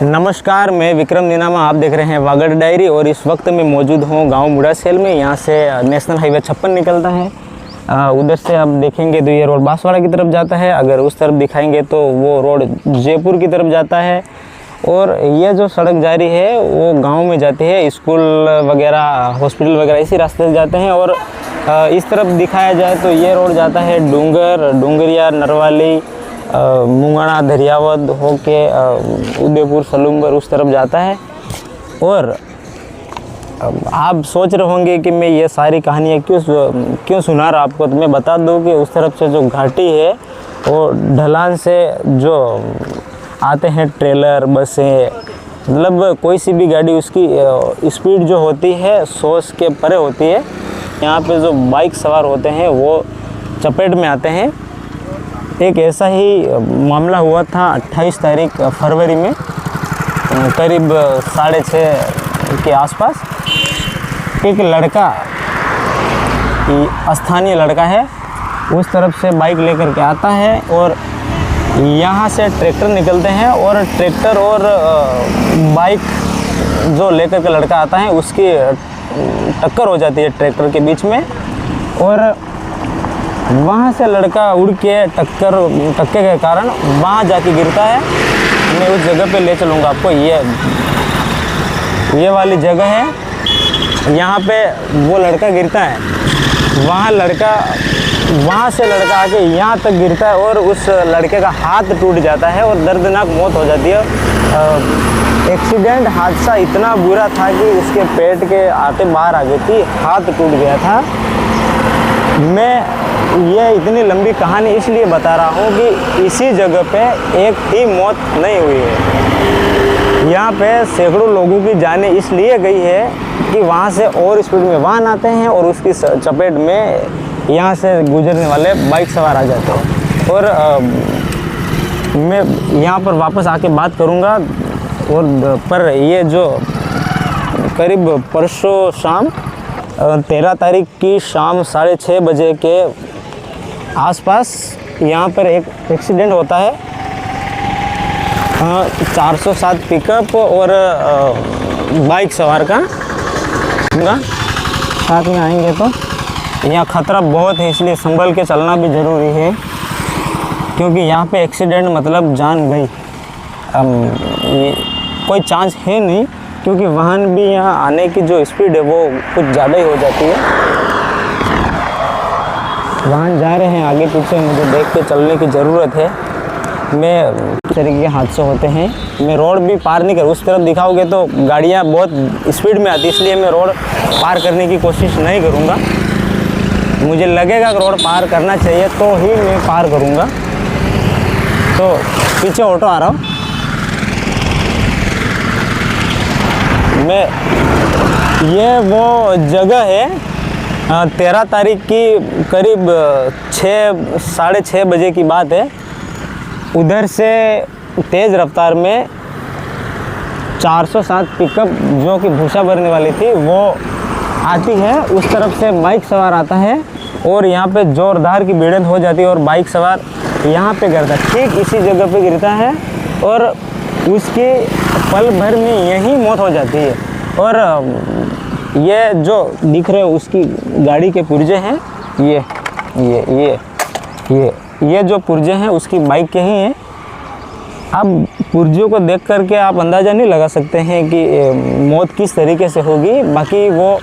नमस्कार, मैं विक्रम नीनामा, आप देख रहे हैं वागड़ डायरी। और इस वक्त मैं मौजूद हूँ गांव मुड़ासेल में। यहाँ से नेशनल हाईवे 56 निकलता है। उधर से आप देखेंगे तो ये रोड बांसवाड़ा की तरफ जाता है। अगर उस तरफ दिखाएंगे तो वो रोड जयपुर की तरफ जाता है। और ये जो सड़क जा रही है वो गांव में जाती है, स्कूल वगैरह, हॉस्पिटल वगैरह इसी रास्ते से जाते हैं। और इस तरफ दिखाया जाए तो ये रोड जाता है डूंगरिया, नरवाली, मुंगाना, धरियावद होके उदयपुर, सलूम्बर उस तरफ जाता है। और आप सोच रहे होंगे कि मैं ये सारी कहानियाँ क्यों सुना रहा आपको, तो मैं बता दूं कि उस तरफ से जो घाटी है वो ढलान से जो आते हैं ट्रेलर, बसें, मतलब कोई सी भी गाड़ी, उसकी स्पीड जो होती है 100 के परे होती है। यहाँ पे जो बाइक सवार होते हैं वो चपेट में आते हैं। एक ऐसा ही मामला हुआ था 28 तारीख फरवरी में, करीब 6:30 के आसपास। एक लड़का, स्थानीय लड़का है, उस तरफ से बाइक लेकर के आता है और यहाँ से ट्रैक्टर निकलते हैं। और ट्रैक्टर और बाइक जो लेकर के लड़का आता है उसकी टक्कर हो जाती है ट्रैक्टर के बीच में। और वहाँ से लड़का उड़ के टक्के के कारण वहाँ जाके गिरता है। मैं उस जगह पे ले चलूँगा आपको। ये वाली जगह है, यहाँ पे वो लड़का गिरता है। वहाँ से लड़का आके यहाँ तक गिरता है और उस लड़के का हाथ टूट जाता है और दर्दनाक मौत हो जाती है। एक्सीडेंट, हादसा इतना बुरा था कि उसके पेट के आते बाहर आ गई थी, हाथ टूट गया था। मैं ये इतनी लंबी कहानी इसलिए बता रहा हूँ कि इसी जगह पे एक ही मौत नहीं हुई है। यहाँ पे सैकड़ों लोगों की जानें इसलिए गई है कि वहाँ से और स्पीड में वाहन आते हैं और उसकी चपेट में यहाँ से गुजरने वाले बाइक सवार आ जाते हैं। और मैं यहाँ पर वापस आके बात करूँगा। और पर ये जो करीब परसों शाम 13 तारीख की शाम 6:30 बजे के आसपास यहाँ पर एक एक्सीडेंट होता है। 407 पिकअप और बाइक सवार का साथ में आएंगे तो यहाँ ख़तरा बहुत है, इसलिए संभल के चलना भी ज़रूरी है। क्योंकि यहाँ पे एक्सीडेंट मतलब जान गई, कोई चांस है नहीं। क्योंकि वाहन भी यहाँ आने की जो स्पीड है वो कुछ ज़्यादा ही हो जाती है। वाहन जा रहे हैं आगे पीछे, मुझे देख के चलने की ज़रूरत है। मैं किस तरीके के हादसे होते हैं, मैं रोड भी पार नहीं कर, उस तरफ दिखाओगे तो गाड़ियाँ बहुत स्पीड में आती, इसलिए मैं रोड पार करने की कोशिश नहीं करूँगा। मुझे लगेगा कि रोड पार करना चाहिए तो ही मैं पार करूँगा। तो पीछे ऑटो आ रहा हूँ मैं। ये वो जगह है, 13 तारीख की करीब 6-6:30 बजे की बात है। उधर से तेज़ रफ्तार में 407 पिकअप जो कि भूसा भरने वाली थी वो आती है। उस तरफ से बाइक सवार आता है और यहाँ पे ज़ोरदार की भिड़ंत हो जाती है और बाइक सवार यहाँ पे गिरता है, ठीक इसी जगह पे गिरता है और उसके पल भर में यही मौत हो जाती है। और ये जो दिख रहे हो उसकी गाड़ी के पुर्जे हैं, ये जो पुर्जे हैं उसकी बाइक के ही हैं। अब पुर्जों को देख करके आप अंदाज़ा नहीं लगा सकते हैं कि मौत किस तरीके से होगी। बाकी वो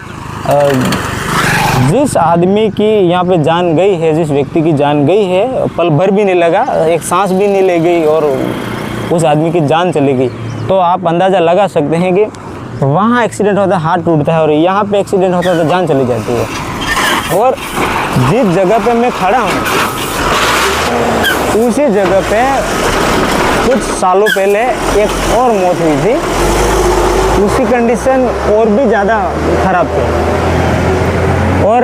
जिस आदमी की यहाँ पे जान गई है, जिस व्यक्ति की जान गई है, पल भर भी नहीं लगा, एक सांस भी नहीं ले गई और उस आदमी की जान चली गई। तो आप अंदाज़ा लगा सकते हैं कि वहाँ एक्सीडेंट होता है, हाथ टूटता है, और यहाँ पे एक्सीडेंट होता है तो जान चली जाती है। और जिस जगह पे मैं खड़ा हूँ उसी जगह पे कुछ सालों पहले एक और मौत हुई थी। उसकी कंडीशन और भी ज़्यादा ख़राब थी। और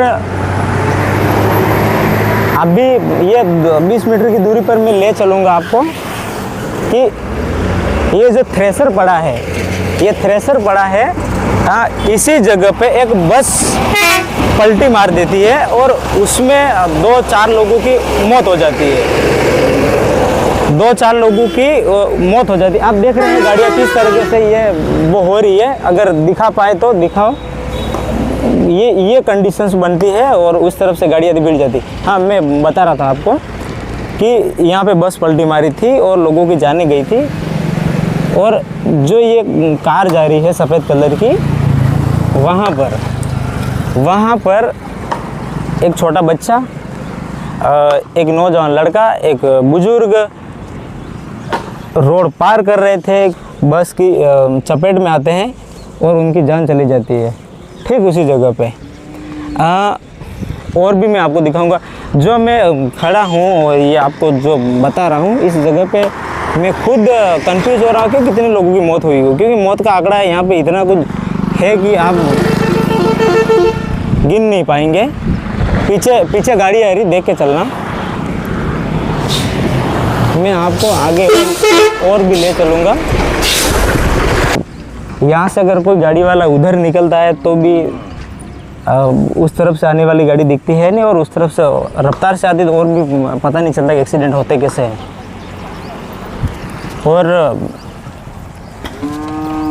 अभी ये 20 मीटर की दूरी पर मैं ले चलूँगा आपको कि ये जो थ्रेसर पड़ा है, ये थ्रेसर पड़ा है, इसी जगह पे एक बस पलटी मार देती है और उसमें 2-4 लोगों की मौत हो जाती है। 2-4 लोगों की मौत हो जाती है। आप देख रहे हैं गाड़ियाँ किस तरीके से ये वो हो रही है, अगर दिखा पाए तो दिखाओ। ये कंडीशंस बनती है और उस तरफ से गाड़ियाँ भिड़ जाती। हाँ, मैं बता रहा था आपको कि यहाँ पे बस पलटी मारी थी और लोगों की जाने गई थी। और जो ये कार जा रही है सफ़ेद कलर की, वहाँ पर एक छोटा बच्चा, एक नौजवान लड़का, एक बुजुर्ग रोड पार कर रहे थे, बस की चपेट में आते हैं और उनकी जान चली जाती है ठीक उसी जगह पे। और भी मैं आपको दिखाऊंगा। जो मैं खड़ा हूँ और ये आपको जो बता रहा हूँ, इस जगह पे मैं खुद कंफ्यूज हो रहा हूँ कि कितने लोगों की मौत हुई हो, क्योंकि मौत का आंकड़ा यहाँ पे इतना कुछ है कि आप गिन नहीं पाएंगे। पीछे गाड़ी आ रही, देख के चलना। मैं आपको आगे और भी ले चलूँगा। यहाँ से अगर कोई गाड़ी वाला उधर निकलता है तो भी उस तरफ से आने वाली गाड़ी दिखती है नहीं, और उस तरफ से रफ्तार से आती तो और भी पता नहीं चलता कि एक्सीडेंट होते कैसे हैं। और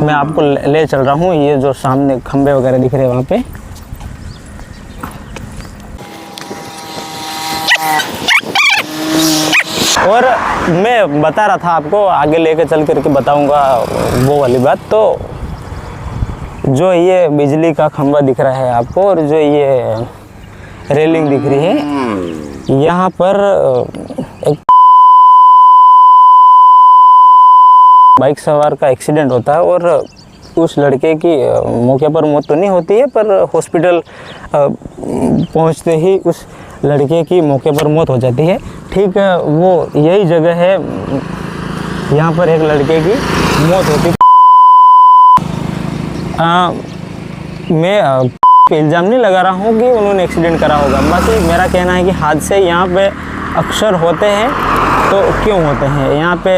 मैं आपको ले चल रहा हूँ, ये जो सामने खंबे वगैरह दिख रहे हैं वहाँ पे। और मैं बता रहा था आपको, आगे लेकर चल करके बताऊँगा वो वाली बात। तो जो ये बिजली का खंबा दिख रहा है आपको और जो ये रेलिंग दिख रही है, यहाँ पर एक बाइक सवार का एक्सीडेंट होता है और उस लड़के की मौके पर मौत तो नहीं होती है, पर हॉस्पिटल पहुँचते ही उस लड़के की मौके पर मौत हो जाती है। ठीक है, वो यही जगह है, यहाँ पर एक लड़के की मौत होती है। मैं इल्ज़ाम नहीं लगा रहा हूँ कि उन्होंने एक्सीडेंट करा होगा, बस मेरा कहना है कि हादसे यहाँ पे अक्सर होते हैं। तो क्यों होते हैं? यहाँ पे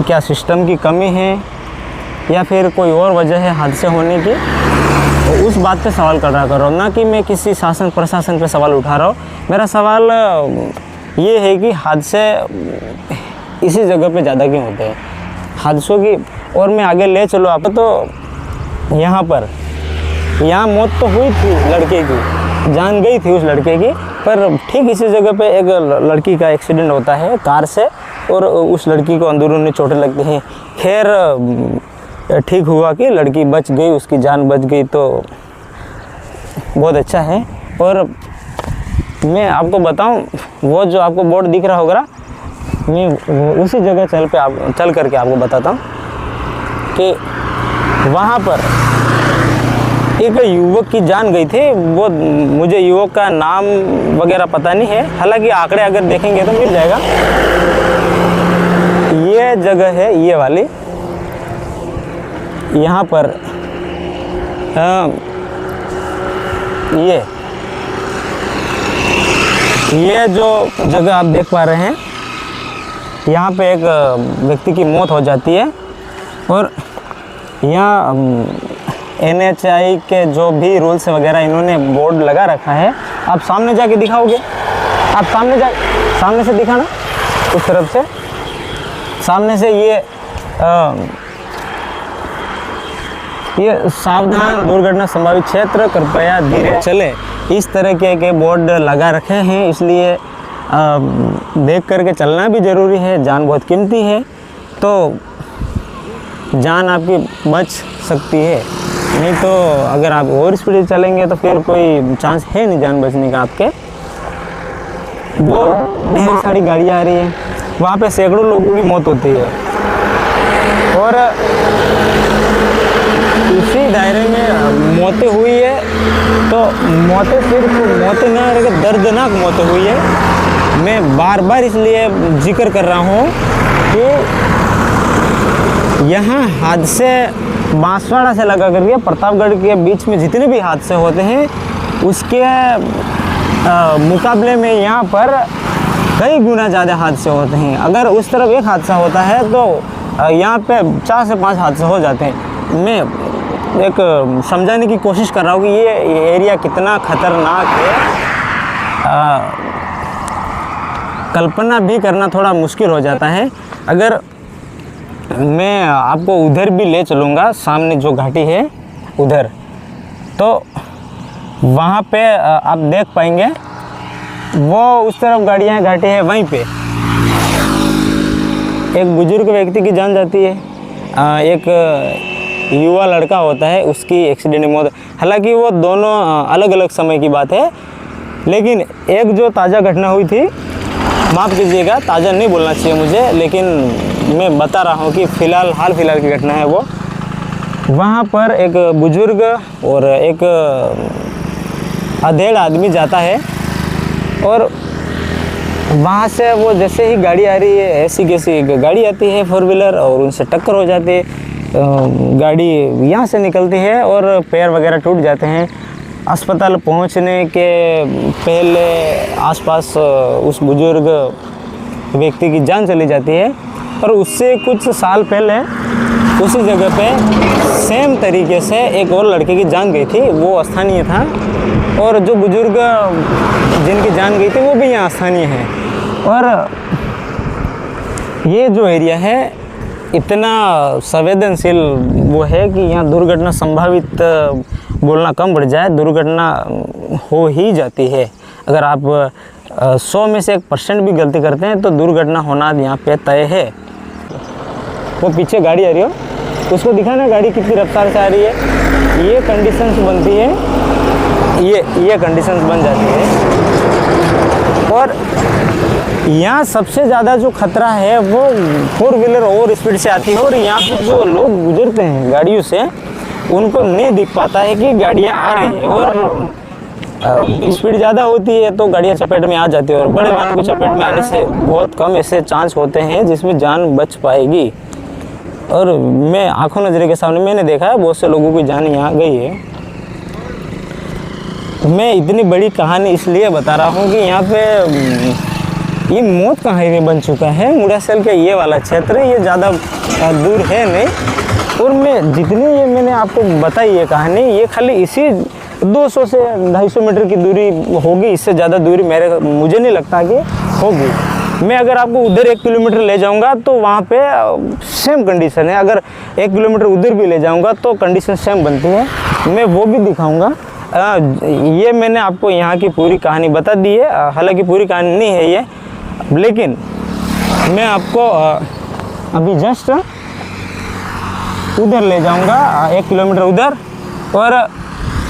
क्या सिस्टम की कमी है या फिर कोई और वजह है हादसे होने की? तो उस बात पे सवाल कर रहा हूँ, ना कि मैं किसी शासन प्रशासन पे सवाल उठा रहा हूँ। मेरा सवाल ये है कि हादसे इसी जगह पे ज़्यादा क्यों होते हैं हादसों की। और मैं आगे ले चलो आपको, तो यहाँ मौत तो हुई थी लड़के की, जान गई थी उस लड़के की, पर ठीक इसी जगह पे एक लड़की का एक्सीडेंट होता है कार से और उस लड़की को अंदरूनी चोटें लगती हैं। खैर ठीक हुआ कि लड़की बच गई, उसकी जान बच गई, तो बहुत अच्छा है। और मैं आपको बताऊं, वो जो आपको बोर्ड दिख रहा होगा, मैं उसी जगह चल करके आपको बताता हूँ कि वहाँ पर एक युवक की जान गई थी। वो मुझे युवक का नाम वगैरह पता नहीं है, हालांकि आंकड़े अगर देखेंगे तो मिल जाएगा। ये जगह है ये वाली, यहाँ पर ये जो जगह आप देख पा रहे हैं, यहाँ पे एक व्यक्ति की मौत हो जाती है। और यहाँ NHAI के जो भी रूल्स वगैरह इन्होंने बोर्ड लगा रखा है। आप सामने जाके दिखाओगे? आप सामने से दिखाना, उस तरफ से सामने से ये सावधान, दुर्घटना संभावित क्षेत्र, कृपया धीरे चले, इस तरह के बोर्ड लगा रखे हैं। इसलिए देख करके चलना भी ज़रूरी है, जान बहुत कीमती है। तो जान आपकी बच सकती है, नहीं तो अगर आप ओवर स्पीड चलेंगे तो फिर कोई चांस है नहीं जान बचने का आपके। वो ढेर सारी गाड़ियाँ आ रही हैं, वहाँ पे सैकड़ों लोगों की मौत होती है। और इसी दायरे में मौतें हुई है, तो मौतें सिर्फ मौतें ना रह, दर्दनाक मौतें हुई है। मैं बार बार इसलिए जिक्र कर रहा हूँ कि यहाँ हादसे बांसवाड़ा से लगा करके प्रतापगढ़ के बीच में जितने भी हादसे होते हैं, उसके मुकाबले में यहाँ पर कई गुना ज़्यादा हादसे होते हैं। अगर उस तरफ एक हादसा होता है तो यहाँ पे 4 से 5 हादसे हो जाते हैं। मैं एक समझाने की कोशिश कर रहा हूँ कि ये एरिया कितना ख़तरनाक है। कल्पना भी करना थोड़ा मुश्किल हो जाता है। अगर मैं आपको उधर भी ले चलूँगा, सामने जो घाटी है उधर, तो वहाँ पे आप देख पाएंगे वो उस तरफ गाड़ियाँ हैं, घाटी है, वहीं पे एक बुजुर्ग व्यक्ति की जान जाती है। एक युवा लड़का होता है, उसकी एक्सीडेंट में मौत। हालांकि वो दोनों अलग अलग समय की बात है, लेकिन एक जो ताज़ा घटना हुई थी, माफ़ कीजिएगा ताज़ा नहीं बोलना चाहिए मुझे, लेकिन मैं बता रहा हूँ कि हाल फिलहाल की घटना है वो। वहाँ पर एक बुजुर्ग और एक अधेड़ आदमी जाता है और वहाँ से वो जैसे ही गाड़ी आ रही है, ऐसी कैसी गाड़ी आती है 4 व्हीलर और उनसे टक्कर हो जाती है। गाड़ी यहाँ से निकलती है और पैर वगैरह टूट जाते हैं। अस्पताल पहुँचने के पहले आसपास उस बुजुर्ग व्यक्ति की जान चली जाती है। और उससे कुछ साल पहले उसी जगह पे सेम तरीके से एक और लड़के की जान गई थी, वो स्थानीय था, और जो बुजुर्ग जिनकी जान गई थी वो भी यहाँ स्थानीय है। और ये जो एरिया है इतना संवेदनशील वो है कि यहाँ दुर्घटना संभावित बोलना कम बढ़ जाए, दुर्घटना हो ही जाती है। अगर आप 100 में से 1% भी गलती करते हैं तो दुर्घटना होना यहाँ पे तय है। वो पीछे गाड़ी आ रही हो, उसको दिखाना गाड़ी कितनी रफ्तार से आ रही है। ये कंडीशंस बनती है, ये कंडीशंस बन जाती है। और यहाँ सबसे ज़्यादा जो खतरा है वो 4 व्हीलर ओवर स्पीड से आती है। और यहाँ पे जो लोग गुजरते हैं गाड़ियों से, उनको नहीं दिख पाता है कि गाड़ियाँ आ रही है, और स्पीड ज़्यादा होती है तो गाड़ियाँ चपेट में आ जाती है। और बड़े वाहनों की चपेट में आने से बहुत कम ऐसे चांस होते हैं जिसमें जान बच पाएगी। और मैं आंखों नज़रे के सामने मैंने देखा है बहुत से लोगों की जान यहाँ गई है। मैं इतनी बड़ी कहानी इसलिए बता रहा हूँ कि यहाँ पे ये मौत का हाईवे बन चुका है। मुड़ासेल के ये वाला क्षेत्र, ये ज़्यादा दूर है नहीं। और मैं जितनी ये मैंने आपको बताई ये कहानी, ये खाली इसी 200 से 250 मीटर की दूरी होगी, इससे ज़्यादा दूरी मुझे नहीं लगता कि होगी। मैं अगर आपको उधर 1 किलोमीटर ले जाऊंगा तो वहाँ पे सेम कंडीशन है। अगर 1 किलोमीटर उधर भी ले जाऊंगा तो कंडीशन सेम बनती है, मैं वो भी दिखाऊंगा। ये मैंने आपको यहाँ की पूरी कहानी बता दी है। हालांकि पूरी कहानी नहीं है ये, लेकिन मैं आपको अभी जस्ट उधर ले जाऊंगा, 1 किलोमीटर उधर और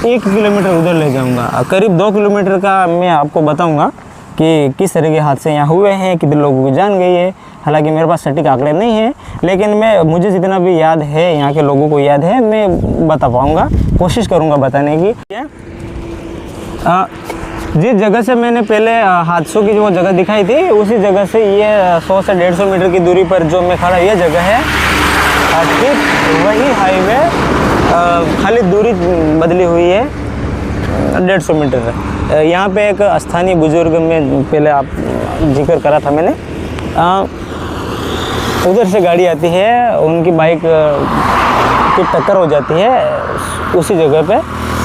1 किलोमीटर उधर ले जाऊंगा। करीब 2 किलोमीटर का मैं आपको बताऊंगा कि किस तरह के हादसे यहाँ हुए हैं, कितने लोगों की जान गई है। हालांकि मेरे पास सटीक आंकड़े नहीं हैं, लेकिन मुझे जितना भी याद है, यहाँ के लोगों को याद है, मैं बता पाऊँगा, कोशिश करूँगा बताने की। जिस जगह से मैंने पहले हादसों की जो जगह दिखाई थी, उसी जगह से ये 100 से 150 मीटर की दूरी पर जो मैं खड़ा, ये जगह है ठीक वही हाईवे, खाली दूरी बदली हुई है 150 मीटर। यहाँ पे एक स्थानीय बुजुर्ग में पहले आप जिक्र करा था मैंने, उधर से गाड़ी आती है, उनकी बाइक की टक्कर हो जाती है उसी जगह पे।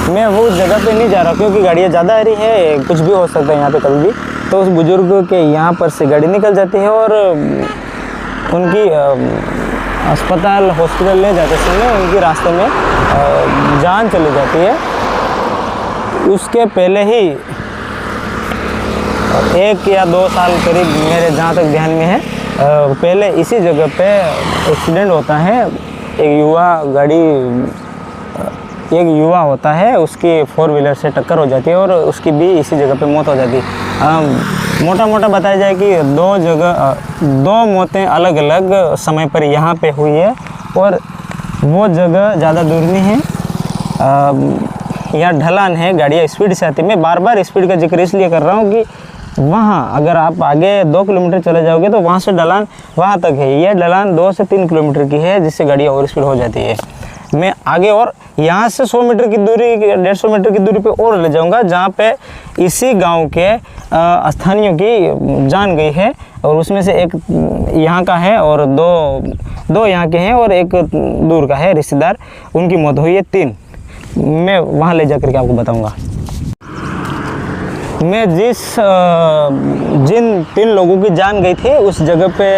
मैं वो जगह पे नहीं जा रहा क्योंकि गाड़ियाँ ज़्यादा आ रही है, कुछ भी हो सकता है यहाँ पे कभी भी। तो उस बुजुर्ग के यहाँ पर से गाड़ी निकल जाती है और उनकी अस्पताल हॉस्पिटल ले जाते समय उनकी रास्ते में जान चली जाती है। उसके पहले ही 1 या 2 साल करीब मेरे जहाँ तक ध्यान में है, पहले इसी जगह पे एक्सीडेंट होता है। एक युवा होता है, उसकी 4 व्हीलर से टक्कर हो जाती है और उसकी भी इसी जगह पे मौत हो जाती है। मोटा मोटा बताया जाए कि 2 मौतें अलग अलग समय पर यहाँ पे हुई है और वो जगह ज़्यादा दूर नहीं है। यहाँ ढलान है, गाड़ियाँ स्पीड से आती है। मैं बार बार स्पीड का जिक्र इसलिए कर रहा हूँ कि वहाँ अगर आप आगे 2 किलोमीटर चले जाओगे तो वहाँ से ढलान वहाँ तक है। यह ढलान 2 से 3 किलोमीटर की है, जिससे गाड़ियाँ ओवर स्पीड हो जाती है। मैं आगे और यहाँ से 100 मीटर की दूरी, 150 मीटर की दूरी पे और ले जाऊँगा, जहाँ पे इसी गांव के स्थानीयों की जान गई है। और उसमें से एक यहाँ का है और दो यहाँ के हैं और एक दूर का है रिश्तेदार, उनकी मौत हुई है 3। मैं वहाँ ले जा करके आपको बताऊँगा। मैं जिन 3 लोगों की जान गई थी उस जगह पे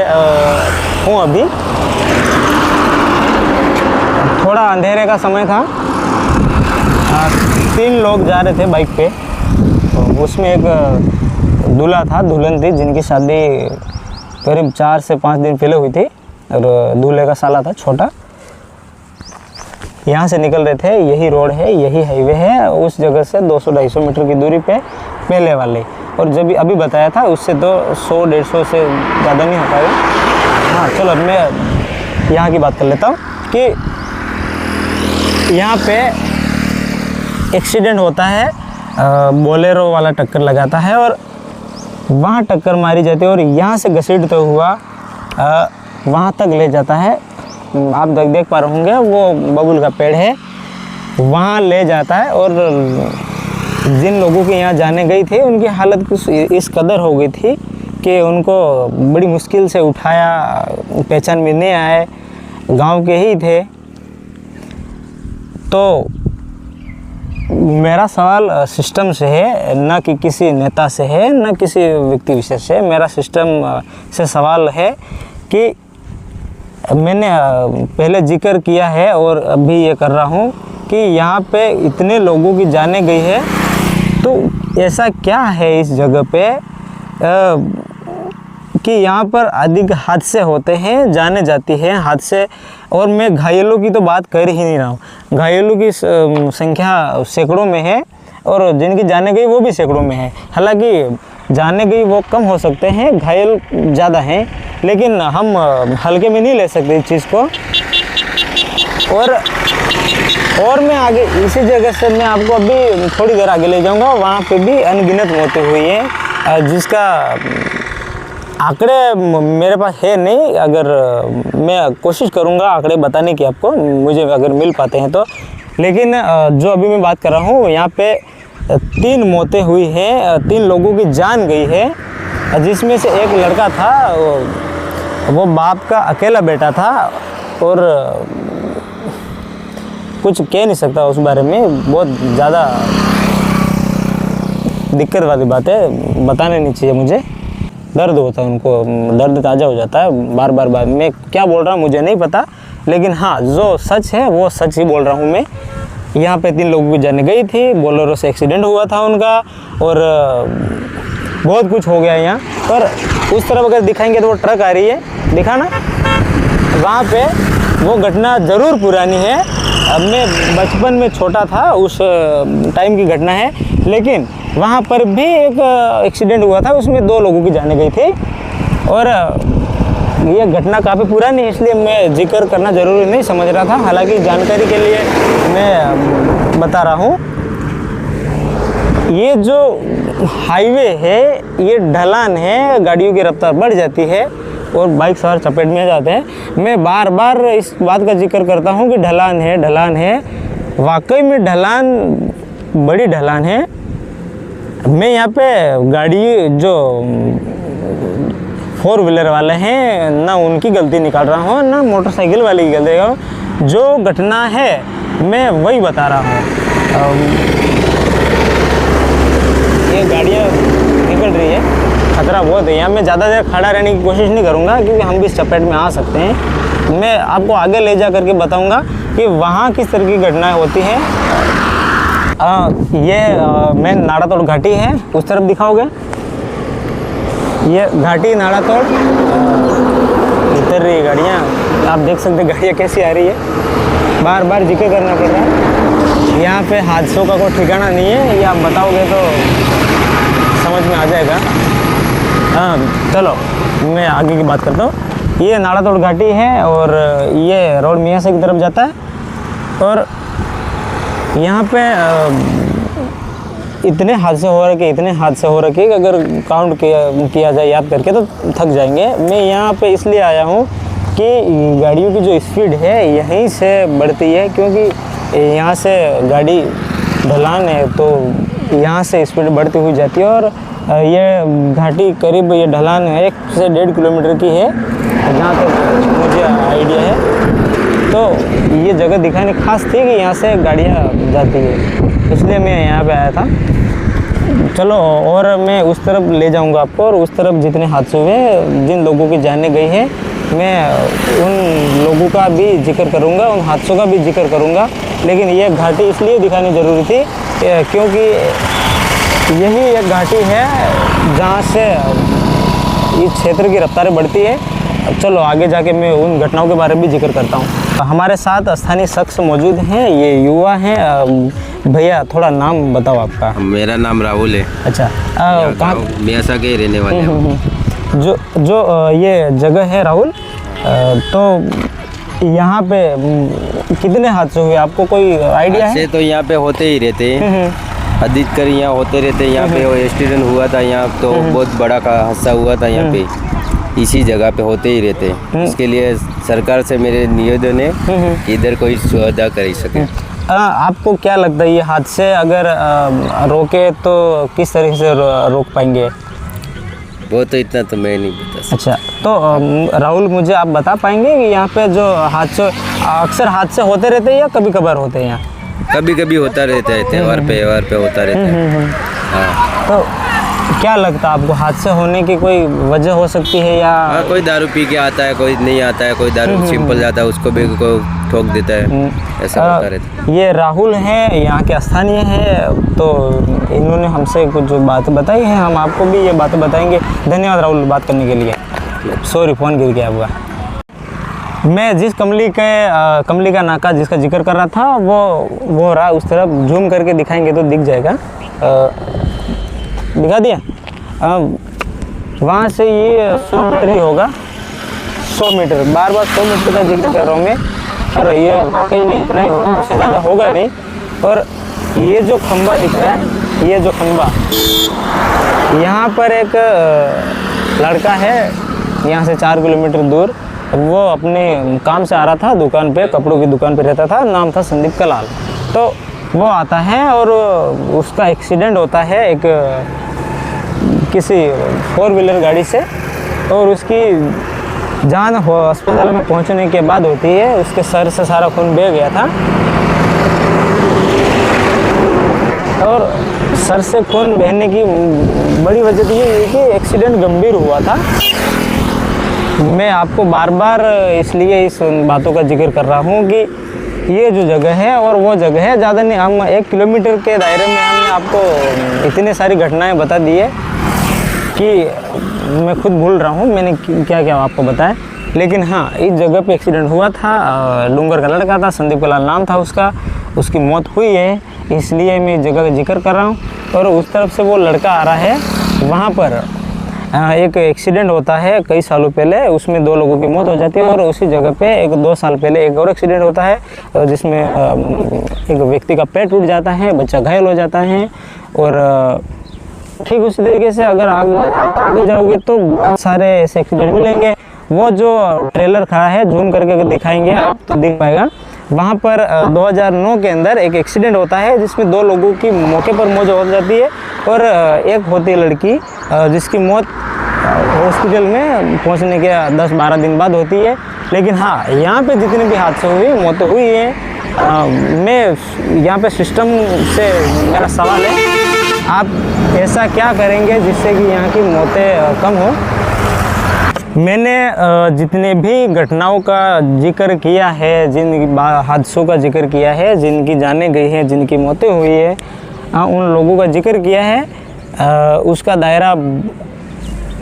हूँ अभी। थोड़ा अंधेरे का समय था। 3 लोग जा रहे थे बाइक पे। तो उसमें एक दूल्हा था, दुल्हन थी, जिनकी शादी करीब 4 से 5 दिन पहले हुई थी और दूल्हे का साला था छोटा। यहाँ से निकल रहे थे, यही रोड है, यही हाईवे है, उस जगह से 200-250 मीटर की दूरी पे पहले वाले। और जब अभी बताया था उससे तो 100-150 से ज़्यादा नहीं हो पाएगा। हाँ चलो, अब मैं यहाँ की बात कर लेता हूँ कि यहाँ पे एक्सीडेंट होता है, बोलेरो वाला टक्कर लगाता है और वहाँ टक्कर मारी जाती है और यहाँ से घसीटते हुआ वहाँ तक ले जाता है। आप देख पा रहे होंगे, वो बबूल का पेड़ है, वहाँ ले जाता है। और जिन लोगों के यहाँ जाने गई थी उनकी हालत कुछ इस कदर हो गई थी कि उनको बड़ी मुश्किल से उठाया, पहचान में नहीं आए, गांव के ही थे। तो मेरा सवाल सिस्टम से है, ना कि किसी नेता से है, ना किसी व्यक्ति विशेष से। मेरा सिस्टम से सवाल है कि मैंने पहले जिक्र किया है और अभी ये कर रहा हूँ कि यहाँ पे इतने लोगों की जाने गई है, तो ऐसा क्या है इस जगह पे कि यहाँ पर अधिक हादसे होते हैं, जाने जाती हैं हादसे। और मैं घायलों की तो बात कर ही नहीं रहा हूँ। घायलों की संख्या सैकड़ों में है और जिनकी जाने गई वो भी सैकड़ों में है। हालांकि जाने गई वो कम हो सकते हैं, घायल ज़्यादा हैं, लेकिन हम हल्के में नहीं ले सकते इस चीज़ को। और मैं आगे इसी जगह से मैं आपको अभी थोड़ी देर आगे ले जाऊंगा, वहाँ पे भी अनगिनत मौतें हुई हैं, जिसका आंकड़े मेरे पास है नहीं। अगर मैं कोशिश करूँगा आंकड़े बताने की आपको, मुझे अगर मिल पाते हैं तो। लेकिन जो अभी मैं बात कर रहा हूँ, यहाँ पे 3 मौतें हुई हैं, 3 लोगों की जान गई है, जिसमें से एक लड़का था, वो बाप का अकेला बेटा था और कुछ कह नहीं सकता उस बारे में। बहुत ज़्यादा दिक्कत वाली बात है, बताने नहीं चाहिए मुझे। दर्द होता है उनको, दर्द ताज़ा हो जाता है बार बार। मैं क्या बोल रहा हूँ मुझे नहीं पता, लेकिन हाँ जो सच है वो सच ही बोल रहा हूँ मैं। यहाँ पे 3 लोगों की जान गई थी, बोलेरो से एक्सीडेंट हुआ था उनका और बहुत कुछ हो गया यहाँ पर। उस तरफ अगर दिखाएंगे तो वो ट्रक आ रही है, दिखाना, वहाँ पे वो घटना ज़रूर पुरानी है। अब मैं बचपन में छोटा था, उस टाइम की घटना है, लेकिन वहाँ पर भी एक एक्सीडेंट हुआ था, उसमें 2 लोगों की जान गई थी। और ये घटना काफ़ी पुरानी है, इसलिए मैं जिक्र करना ज़रूरी नहीं समझ रहा था। हालांकि जानकारी के लिए मैं बता रहा हूँ। ये जो हाईवे है ये ढलान है, गाड़ियों की रफ्तार बढ़ जाती है और बाइक सवार चपेट में आ जाते हैं। मैं बार बार इस बात का जिक्र करता हूँ कि ढलान है, ढलान है। वाकई में ढलान, बड़ी ढलान है। मैं यहाँ पे गाड़ी जो 4 व्हीलर वाले हैं ना उनकी गलती निकाल रहा हूँ, ना मोटरसाइकिल वाले की गलती है। जो घटना है मैं वही बता रहा हूँ। ये गाड़ियाँ निकल रही है, खतरा बहुत है यहाँ। मैं ज़्यादा देर खड़ा रहने की कोशिश नहीं करूँगा क्योंकि हम भी इस चपेट में आ सकते हैं। मैं आपको आगे ले जा करके बताऊँगा कि वहाँ किस तरह की घटनाएँ होती हैं। ये मेन नाड़ातोड़ घाटी है, उस तरफ दिखाओगे, ये घाटी नाड़ातोड़। इधर रही गाड़ियाँ, आप देख सकते हैं गाड़ियाँ कैसी आ रही है। बार बार जिक्र करना पड़ रहा है। यहाँ पे हादसों का कोई ठिकाना नहीं है, ये आप बताओगे तो समझ में आ जाएगा। हाँ चलो मैं आगे की बात करता हूँ। ये नाड़ातोड़ घाटी है और ये रोड मियाँसा की तरफ जाता है। और यहाँ पे इतने हादसे हो रखे, इतने हादसे हो रखे कि अगर काउंट किया जाए याद करके तो थक जाएंगे। मैं यहाँ पे इसलिए आया हूँ कि गाड़ियों की जो स्पीड है यहीं से बढ़ती है, क्योंकि यहाँ से गाड़ी ढलान है तो यहाँ से स्पीड बढ़ती हुई जाती है। और ये घाटी करीब, ये ढलान 1 से 1.5 किलोमीटर की है जहाँ तक मुझे आइडिया है। तो ये जगह दिखाने खास थी कि यहाँ से गाड़ियाँ जाती है, इसलिए मैं यहाँ पे आया था। चलो, और मैं उस तरफ ले जाऊंगा आपको, और उस तरफ जितने हादसे हुए, जिन लोगों की जानें गई है, मैं उन लोगों का भी जिक्र करूंगा, उन हादसों का भी जिक्र करूंगा। लेकिन ये घाटी इसलिए दिखानी ज़रूरी थी क्योंकि यही एक घाटी है जहाँ से इस क्षेत्र की रफ्तारें बढ़ती है। चलो आगे जाके मैं उन घटनाओं के बारे में भी जिक्र करता हूँ। हमारे साथ स्थानीय शख्स मौजूद हैं, ये युवा हैं। भैया थोड़ा नाम बताओ आपका। मेरा नाम राहुल है। अच्छा, कहाँ मियासा के रहने वाले हैं। जो ये जगह है राहुल, तो यहाँ पे कितने हादसे हुए, आपको कोई आइडिया है? हादसे तो यहाँ पे होते ही रहते हैं, अधिकतर यहाँ होते रहते हैं। यहाँ पे वो एक्सीडेंट हुआ था, यहाँ तो बहुत बड़ा का हादसा हुआ था यहाँ पे, इसी जगह पे होते ही रहते हैं। इसके लिए सरकार से मेरे निवेदन है कि इधर कोई सुविधा कर सके। आपको क्या लगता है ये हादसे अगर रोके तो किस तरह से रोक पाएंगे? वो तो इतना तो मैं नहीं बता सकता। अच्छा, तो राहुल मुझे आप बता पाएंगे कि यहाँ पे जो हादसे, अक्सर हादसे होते रहते हैं या कभी कभार होते हैं यहाँ? कभी कभी होता रहता है, त्यौहार पे होता रहता है। हाँ। तो क्या लगता है आपको, हादसे होने की कोई वजह हो सकती है या? हाँ, कोई दारू पी के आता है, कोई नहीं आता है, कोई दारू सिंपल जाता है उसको भी कोई ठोक देता है, ऐसा होता रहता है। ये राहुल हैं, यहाँ के स्थानीय हैं, तो इन्होंने हमसे कुछ जो बात बताई है, हम आपको भी ये बातें बताएंगे। धन्यवाद राहुल बात करने के लिए। सॉरी, फ़ोन गिर गया आपका। मैं जिस कमली का नाका जिसका जिक्र कर रहा था वो रहा उस तरफ। जूम करके दिखाएंगे तो दिख जाएगा। दिखा दिया? वहाँ से ये 100 मीटर ही होगा, 100 मीटर। बार 100 मीटर का जिक्र कर रहा हूँ मैं, और ये कहीं नहीं, इतना ही होगा, उससे ज़्यादा होगा नहीं। और ये जो खंबा दिख रहा है, ये जो खंबा, यहाँ पर एक लड़का है यहाँ से 4 किलोमीटर दूर, वो अपने काम से आ रहा था, दुकान पे, कपड़ों की दुकान पे रहता था, नाम था संदीप कलाल। तो वो आता है और उसका एक्सीडेंट होता है एक किसी 4 व्हीलर गाड़ी से, और उसकी जान अस्पताल में पहुंचने के बाद होती है। उसके सर से सारा खून बह गया था, और सर से खून बहने की बड़ी वजह ये है कि एक्सीडेंट गंभीर हुआ था। मैं आपको बार बार इसलिए इस बातों का जिक्र कर रहा हूँ कि ये जो जगह है और वो जगह है, ज़्यादा नहीं, हम 1 किलोमीटर के दायरे में हमने आपको इतनी सारी घटनाएं बता दी है कि मैं खुद भूल रहा हूँ मैंने क्या क्या आपको बताया। लेकिन हाँ, इस जगह पे एक्सीडेंट हुआ था, डूंगर का लड़का था, संदीप कलाल नाम था उसका, उसकी मौत हुई है, इसलिए मैं इस जगह का जिक्र कर रहा हूँ। और उस तरफ से वो लड़का आ रहा है, वहाँ पर एक एक्सीडेंट होता है कई सालों पहले, उसमें 2 लोगों की मौत हो जाती है। और उसी जगह पे 2 साल पहले एक और एक्सीडेंट होता है जिसमें एक व्यक्ति का पैर टूट जाता है, बच्चा घायल हो जाता है। और ठीक उसी तरीके से अगर आगे जाओगे तो बहुत सारे ऐसे एक्सीडेंट मिलेंगे। वो जो ट्रेलर खड़ा है, जूम करके अगर दिखाएंगे आप तो दिख पाएगा। वहाँ पर 2009 के अंदर एक एक्सीडेंट होता है जिसमें 2 लोगों की मौके पर मौत हो जाती है, और एक होती है लड़की जिसकी मौत हॉस्पिटल में पहुँचने के 10-12 दिन बाद होती है। लेकिन हाँ, यहाँ पे जितने भी हादसे हुए, मौतें हुई हैं, मैं यहाँ पे सिस्टम से मेरा सवाल है, आप ऐसा क्या करेंगे जिससे कि यहाँ की मौतें कम हो? मैंने जितने भी घटनाओं का जिक्र किया है, जिन हादसों का जिक्र किया है, जिनकी जानें गई हैं, जिनकी मौतें हुई है, उन लोगों का जिक्र किया है। उसका दायरा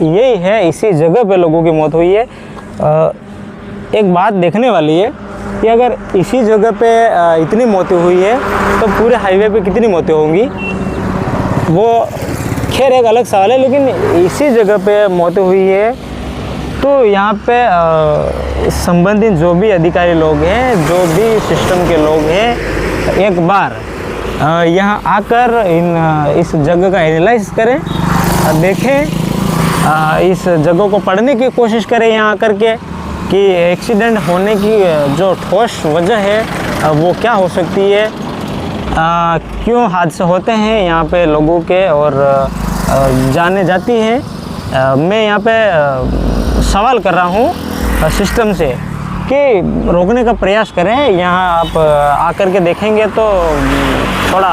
यही है, इसी जगह पे लोगों की मौत हुई है। एक बात देखने वाली है कि अगर इसी जगह पे इतनी मौतें हुई है तो पूरे हाईवे पे कितनी मौतें होंगी, वो खैर एक अलग सवाल है। लेकिन इसी जगह पे मौतें हुई है तो यहाँ पे संबंधित जो भी अधिकारी लोग हैं, जो भी सिस्टम के लोग हैं, एक बार यहाँ आकर इस जगह का एनालाइज करें, देखें, इस जगह को पढ़ने की कोशिश करें यहाँ आकर के कि एक्सीडेंट होने की जो ठोस वजह है वो क्या हो सकती है, क्यों हादसे होते हैं यहाँ पे लोगों के और जाने जाती हैं। मैं यहाँ पे सवाल कर रहा हूँ सिस्टम से कि रोकने का प्रयास करें। यहाँ आप आकर के देखेंगे तो थोड़ा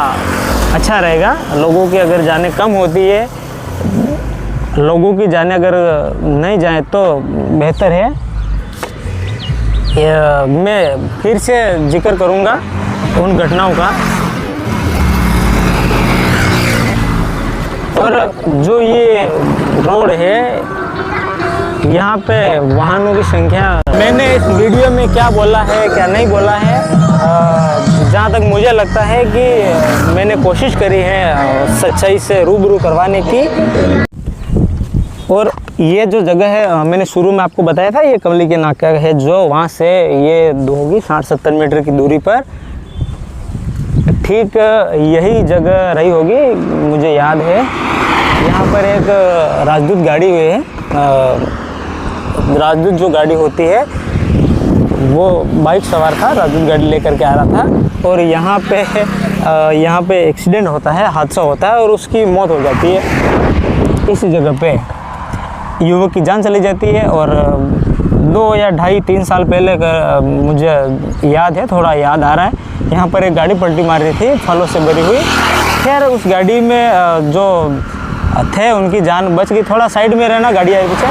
अच्छा रहेगा। लोगों की अगर जाने कम होती है, लोगों की जाने अगर नहीं जाए तो बेहतर है। मैं फिर से जिक्र करूँगा उन घटनाओं का। और जो ये रोड है, यहाँ पे वाहनों की संख्या, मैंने इस वीडियो में क्या बोला है क्या नहीं बोला है, जहाँ तक मुझे लगता है कि मैंने कोशिश करी है सच्चाई से रूबरू करवाने की। और ये जो जगह है, मैंने शुरू में आपको बताया था, ये कमली के नाका है, जो वहाँ से ये होगी 60-70 मीटर की दूरी पर ठीक यही जगह रही होगी, मुझे याद है। यहाँ पर एक राजदूत गाड़ी हुई है, राजदूत जो गाड़ी होती है वो बाइक सवार था, राजदूत गाड़ी लेकर के आ रहा था और यहाँ पे एक्सीडेंट होता है, हादसा होता है और उसकी मौत हो जाती है। इसी जगह पे युवक की जान चली जाती है। और 2 या 2.5-3 साल पहले का मुझे याद है, थोड़ा याद आ रहा है, यहाँ पर एक गाड़ी पलटी मार रही थी फलों से भरी हुई। खैर उस गाड़ी में जो थे उनकी जान बच गई। थोड़ा साइड में रहना, गाड़ी आई पीछे,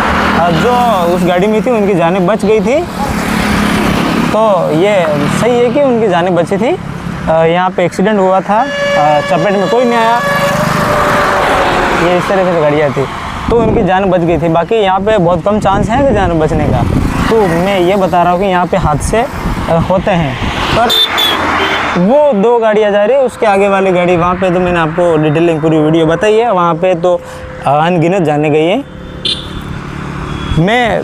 जो उस गाड़ी में थी उनकी जानें बच गई थी। तो ये सही है कि उनकी जानें बची थी। यहाँ पे एक्सीडेंट हुआ था, चपेट में कोई नहीं आया, ये इस तरह से गाड़ी आई थी तो उनकी जान बच गई थी। बाकी यहाँ पे बहुत कम चांस है कि जान बचने का। तो मैं ये बता रहा हूँ कि यहाँ पे हादसे होते हैं। पर वो 2 गाड़ियाँ जा रही है, उसके आगे वाली गाड़ी, वहाँ पे तो मैंने आपको डिटेलिंग पूरी वीडियो बताई है, वहाँ पे तो अनगिनत जाने गई है। मैं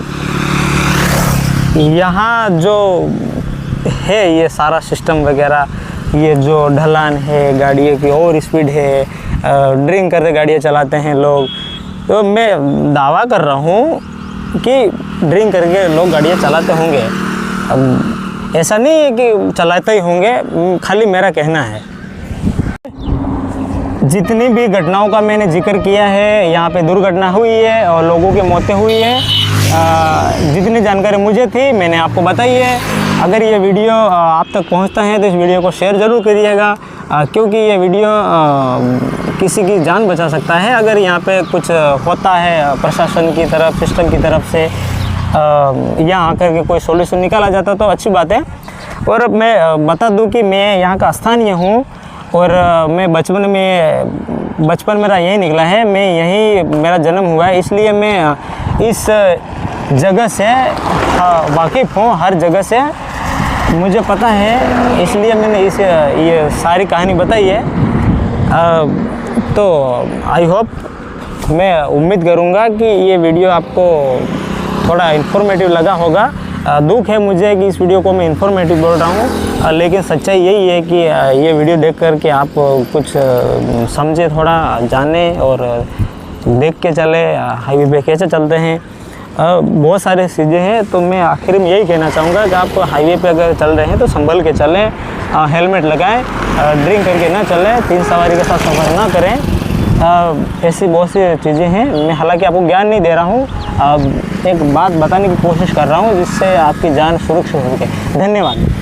यहाँ जो है ये सारा सिस्टम वगैरह, ये जो ढलान है, गाड़ियों की ओवर स्पीड है, ड्रिंक करके गाड़ियाँ चलाते हैं लोग, तो मैं दावा कर रहा हूँ कि ड्रिंक करके लोग गाड़ियाँ चलाते होंगे। अब ऐसा नहीं है कि चलाते ही होंगे, खाली मेरा कहना है। जितनी भी घटनाओं का मैंने जिक्र किया है, यहाँ पे दुर्घटना हुई है और लोगों की मौतें हुई है, जितनी जानकारी मुझे थी मैंने आपको बताई है। अगर ये वीडियो आप तक पहुँचता है तो इस वीडियो को शेयर ज़रूर करिएगा, क्योंकि ये वीडियो किसी की जान बचा सकता है। अगर यहाँ पे कुछ होता है प्रशासन की तरफ, सिस्टम की तरफ से, यहाँ आकर के कोई सॉल्यूशन निकाला जाता तो अच्छी बात है। और मैं बता दूं कि मैं यहाँ का स्थानीय हूँ और मैं बचपन मेरा यही निकला है, मैं यहीं मेरा जन्म हुआ है, इसलिए मैं इस जगह से वाकिफ़ हूँ, हर जगह से मुझे पता है, इसलिए मैंने ये सारी कहानी बताई है। तो आई होप, मैं उम्मीद करूँगा कि ये वीडियो आपको थोड़ा इन्फॉर्मेटिव लगा होगा। दुख है मुझे कि इस वीडियो को मैं इन्फॉर्मेटिव बोल रहा हूँ, लेकिन सच्चाई यही है कि ये वीडियो देख कर के आप कुछ समझे, थोड़ा जाने और देख के चले हाईवे पे कैसे चलते हैं। बहुत सारे चीज़ें हैं, तो मैं आखिर में यही कहना चाहूँगा कि आप हाईवे पे अगर चल रहे हैं तो संभल के चलें, हेलमेट लगाएं, ड्रिंक करके ना चलें, 3 सवारी के साथ सफ़र ना करें। ऐसी बहुत सी चीज़ें हैं। मैं हालांकि आपको ज्ञान नहीं दे रहा हूँ, एक बात बताने की कोशिश कर रहा हूँ जिससे आपकी जान सुरक्षित हो सके। धन्यवाद।